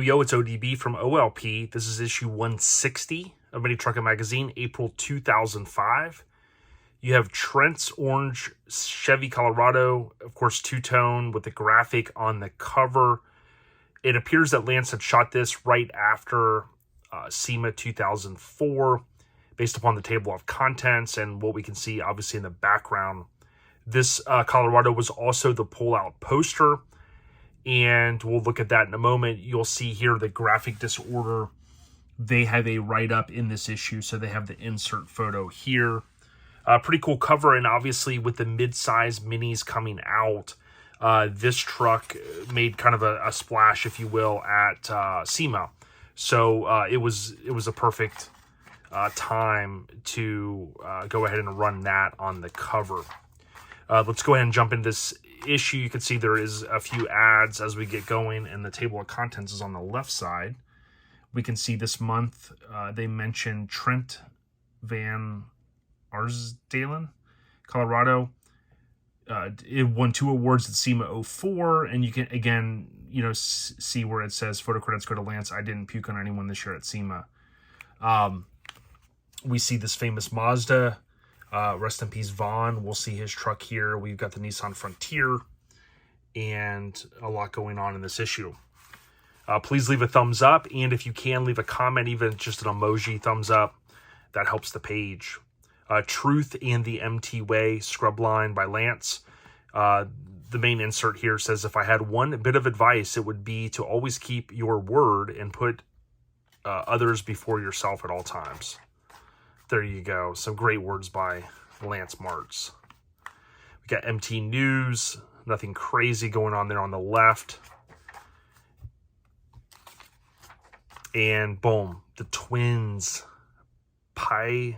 Yo, it's ODB from OLP. This is issue 160 of Mini Truckin Magazine, April 2005. You have Trent's orange Chevy Colorado, of course, two-tone with the graphic on the cover. It appears that Lance had shot this right after SEMA 2004, based upon the table of contents and what we can see, obviously, in the background. This Colorado was also the pull-out poster, and we'll look at that in a moment. You'll see here the graphic disorder. They have a write-up in this issue, so they have the insert photo here. Pretty cool cover, and obviously with the mid-size minis coming out, this truck made kind of a splash, if you will, at SEMA. So it was a perfect time to go ahead and run that on the cover. Let's go ahead and jump into this issue. You can see there is a few ads as we get going, and the table of contents is on the left side. We can see this month they mentioned Trent Va Arsdalen, Colorado. It won 2 awards at SEMA 04, and you can again, see where it says photo credits go to Lance. I didn't puke on anyone this year at SEMA. We see this famous Mazda. Rest in peace, Vaughn. We'll see his truck here. We've got the Nissan Frontier, and a lot going on in this issue. Please leave a thumbs up, and if you can, leave a comment, even just an emoji thumbs up. That helps the page. Truth and the MT Way, Scrubline by Lance. The main insert here says, if I had one bit of advice, it would be to always keep your word and put others before yourself at all times. There you go. Some great words by Lance Martz. We got MT News. Nothing crazy going on there on the left. And boom, the twins. I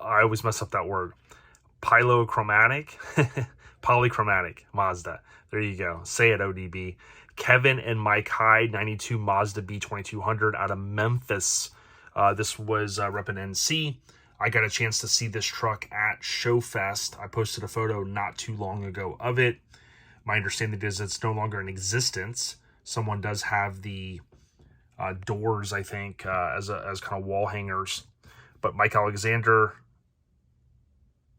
always mess up that word. Polychromatic Mazda. There you go. Say it, ODB. Kevin and Mike Hyde, 92 Mazda B2200 out of Memphis. This was repping NC. I got a chance to see this truck at ShowFest. I posted a photo not too long ago of it. My understanding is it's no longer in existence. Someone does have the doors, I think, as kind of wall hangers. But Mike Alexadner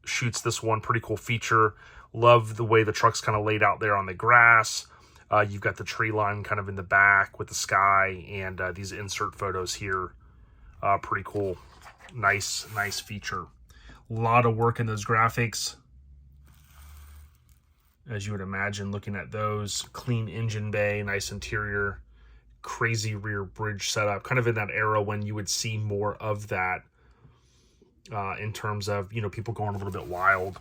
shoots this one. Pretty cool feature. Love the way the truck's kind of laid out there on the grass. You've got the tree line kind of in the back with the sky, and these insert photos here. Pretty cool. Nice feature. A lot of work in those graphics, as you would imagine, looking at those. Clean engine bay, nice interior, crazy rear bridge setup, kind of in that era when you would see more of that in terms of, people going a little bit wild.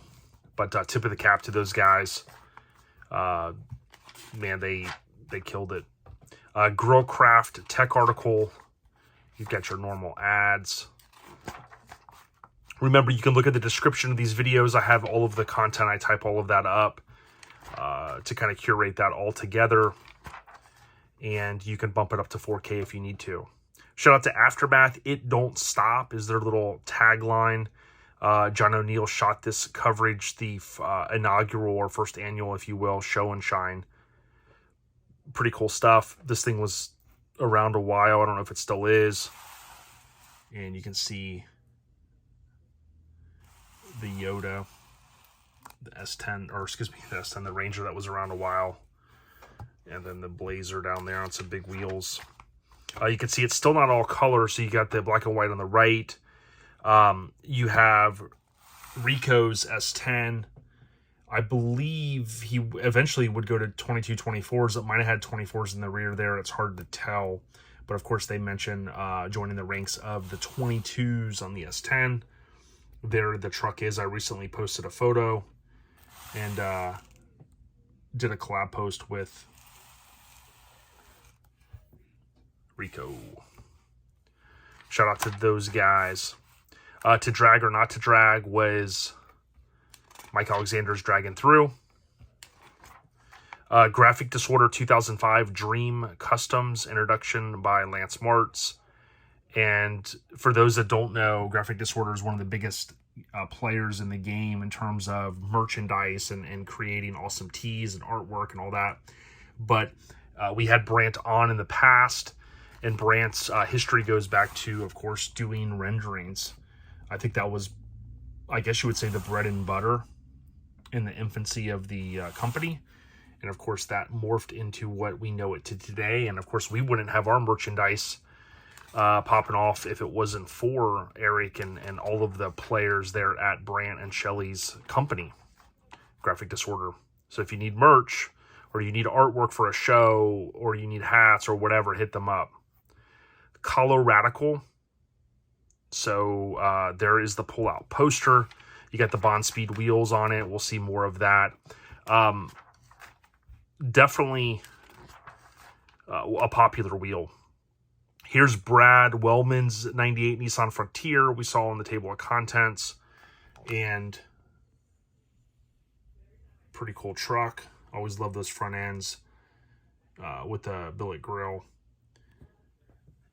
But tip of the cap to those guys. Man, they killed it. Grillcraft tech article. You've got your normal ads. Remember, you can look at the description of these videos. I have all of the content. I type all of that up to kind of curate that all together. And you can bump it up to 4K if you need to. Shout out to Aftermath. It don't stop is their little tagline. John O'Neill shot this coverage, the inaugural or first annual, if you will, show and shine. Pretty cool stuff. This thing was around a while. I don't know if it still is. And you can see the Yoda, the S10, or excuse me, the S10, the Ranger that was around a while. And then the Blazer down there on some big wheels. You can see it's still not all color, so you got the black and white on the right. You have Rico's S10. I believe he eventually would go to 22 24s. It might have had 24s in the rear there. It's hard to tell. But, of course, they mention joining the ranks of the 22s on the S10. There the truck is. I recently posted a photo and did a collab post with Rico. Shout out to those guys. To drag or not to drag was Mike Alexander's Draggin Thru. Graphic Disorder 2005 Dream Customs introduction by Lance Martz. And for those that don't know, Graphic Disorder is one of the biggest players in the game in terms of merchandise and creating awesome tees and artwork and all that. But We had Brandt on in the past, and Brandt's history goes back to, of course, doing renderings. I think that was, I guess you would say, the bread and butter in the infancy of the company. And of course, that morphed into what we know it to today. And of course, we wouldn't have our merchandise popping off if it wasn't for Eric and all of the players there at Brandt and Shelley's company, Graphic Disorder. So if you need merch, or you need artwork for a show, or you need hats or whatever, hit them up. Coloradical. So there is the pull-out poster. You got the Bonspeed wheels on it. We'll see more of that. Definitely a popular wheel. Here's Brad Wellman's 98 Nissan Frontier we saw on the table of contents. And pretty cool truck. Always love those front ends with the billet grill.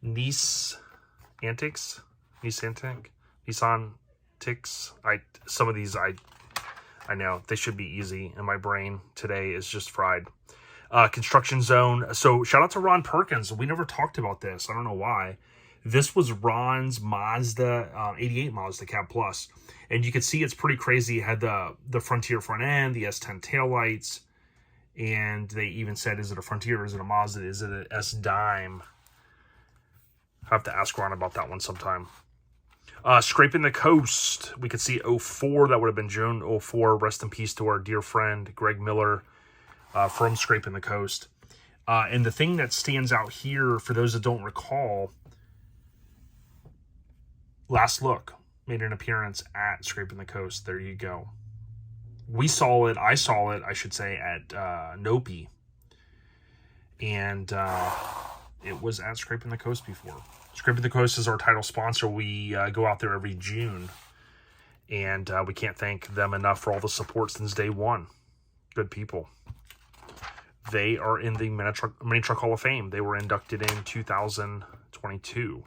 Nissan Antics. Some of these I know they should be easy, and my brain today is just fried. Construction Zone. So shout out to Ron Perkins. We never talked about this. I don't know why. This was Ron's Mazda 88 Mazda Cab Plus, and you can see it's pretty crazy. It had the Frontier front end, the S10 taillights, and they even said, is it a Frontier? Is it a Mazda? Is it an S-Dime? I have to ask Ron about that one sometime. Scraping the Coast. We could see 04. That would have been June 04. Rest in peace to our dear friend, Greg Miller, from Scraping the Coast. And the thing that stands out here, for those that don't recall, Last Look made an appearance at Scraping the Coast. There you go. I saw it, I should say, at Nopi. And it was at Scraping the Coast before. Scraping the Coast is our title sponsor. We go out there every June, and we can't thank them enough for all the support since day one. Good people. They are in the Mini Truck Hall of Fame. They were inducted in 2022.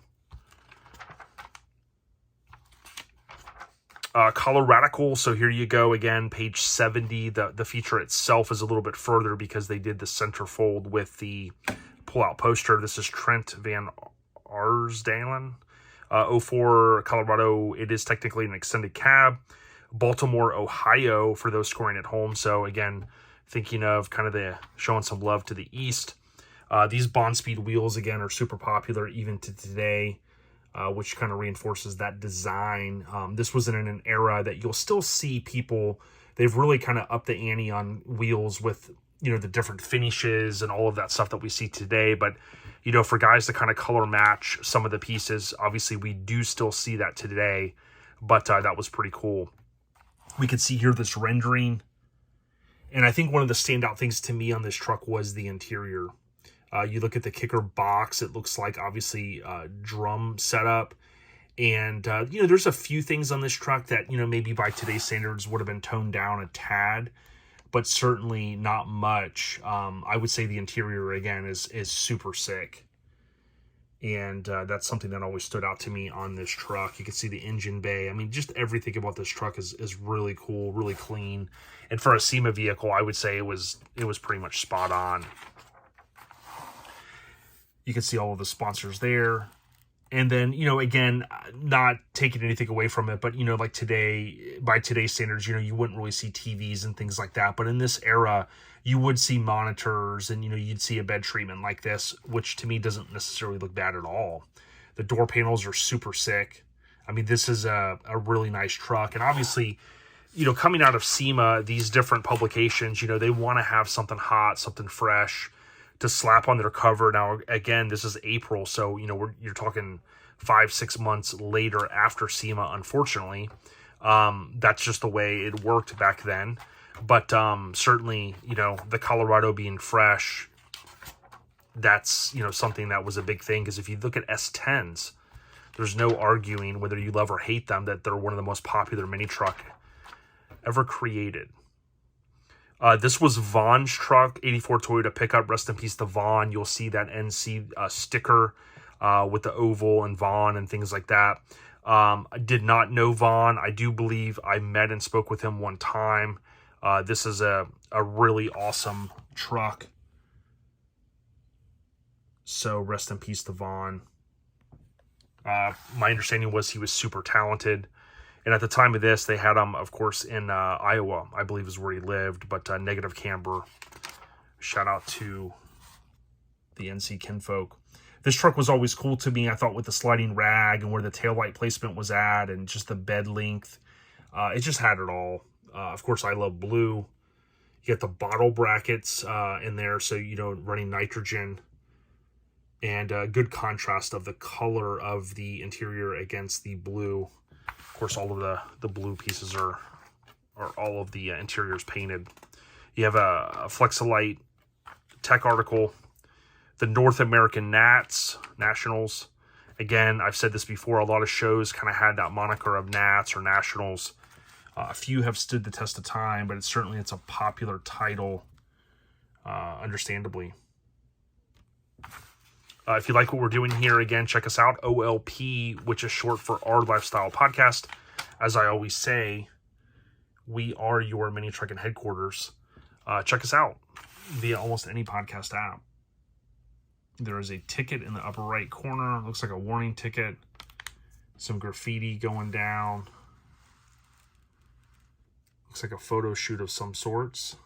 Coloradical. So here you go again, page 70. The feature itself is a little bit further because they did the centerfold with the pull-out poster. This is Trent Va Arsdalen, 04 Colorado. It is technically an extended cab. Baltimore, Ohio, for those scoring at home. So again, thinking of kind of showing some love to the east. These Bonspeed wheels again are super popular even to today, which kind of reinforces that design. This was in an era that you'll still see people. They've really kind of upped the ante on wheels with, you know, the different finishes and all of that stuff that we see today. But you know, for guys to kind of color match some of the pieces, obviously we do still see that today, but that was pretty cool. We could see here this rendering, and I think one of the standout things to me on this truck was the interior. You look at the kicker box, it looks like obviously drum setup, and you know, there's a few things on this truck that, you know, maybe by today's standards would have been toned down a tad, but certainly not much. I would say the interior, again, is super sick. And that's something that always stood out to me on this truck. You can see the engine bay. I mean, just everything about this truck is really cool, really clean. And for a SEMA vehicle, I would say it was pretty much spot on. You can see all of the sponsors there. And then, you know, again, not taking anything away from it, but, you know, like today, by today's standards, you know, you wouldn't really see TVs and things like that. But in this era, you would see monitors and, you know, you'd see a bed treatment like this, which to me doesn't necessarily look bad at all. The door panels are super sick. I mean, this is a really nice truck. And obviously, you know, coming out of SEMA, these different publications, you know, they want to have something hot, something fresh to slap on their cover. Now, again, this is April, so, you know, you're talking 5-6 months later after SEMA, unfortunately. That's just the way it worked back then. But certainly, you know, the Colorado being fresh, that's, you know, something that was a big thing. Because if you look at S10s, there's no arguing, whether you love or hate them, that they're one of the most popular mini truck ever created. This was Vaughn's truck, 84 Toyota pickup. Rest in peace to Vaughn. You'll see that NC sticker with the oval and Vaughn and things like that. I did not know Vaughn. I do believe I met and spoke with him one time. This is a really awesome truck. So rest in peace to Vaughn. My understanding was he was super talented. And at the time of this, they had him, of course, in Iowa, I believe is where he lived, but negative camber. Shout out to the NC kinfolk. This truck was always cool to me, I thought, with the sliding rag and where the taillight placement was at and just the bed length. It just had it all. Of course, I love blue. You get the bottle brackets in there, so, you know, running nitrogen. And good contrast of the color of the interior against the blue. Of course, all of the blue pieces are all of the interiors painted. You have a Flex-a-Lite tech article. The North American Nationals. Again, I've said this before, a lot of shows kind of had that moniker of Nats or Nationals. A few have stood the test of time, but it's a popular title, understandably. If you like what we're doing here, again, check us out, OLP, which is short for Our Lifestyle Podcast. As I always say, we are your mini trucking headquarters. Check us out via almost any podcast app. There is a ticket in the upper right corner. Looks like a warning ticket. Some graffiti going down. Looks like a photo shoot of some sorts.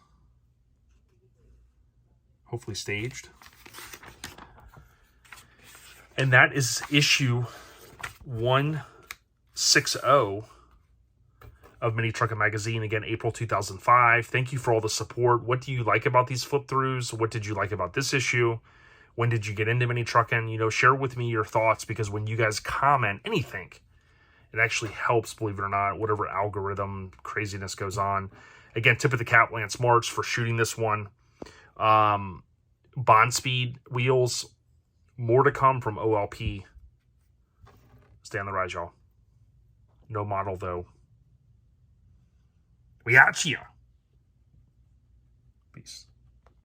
Hopefully staged. And that is issue 160 of Mini Truckin Magazine. Again, April 2005. Thank you for all the support. What do you like about these flip-throughs? What did you like about this issue? When did you get into Mini Truckin? You know, share with me your thoughts, because when you guys comment anything, it actually helps, believe it or not, whatever algorithm craziness goes on. Again, tip of the cap, Lance Martz, for shooting this one. Bonspeed wheels. More to come from OLP. Stay on the rise, y'all. No model, though. We out here.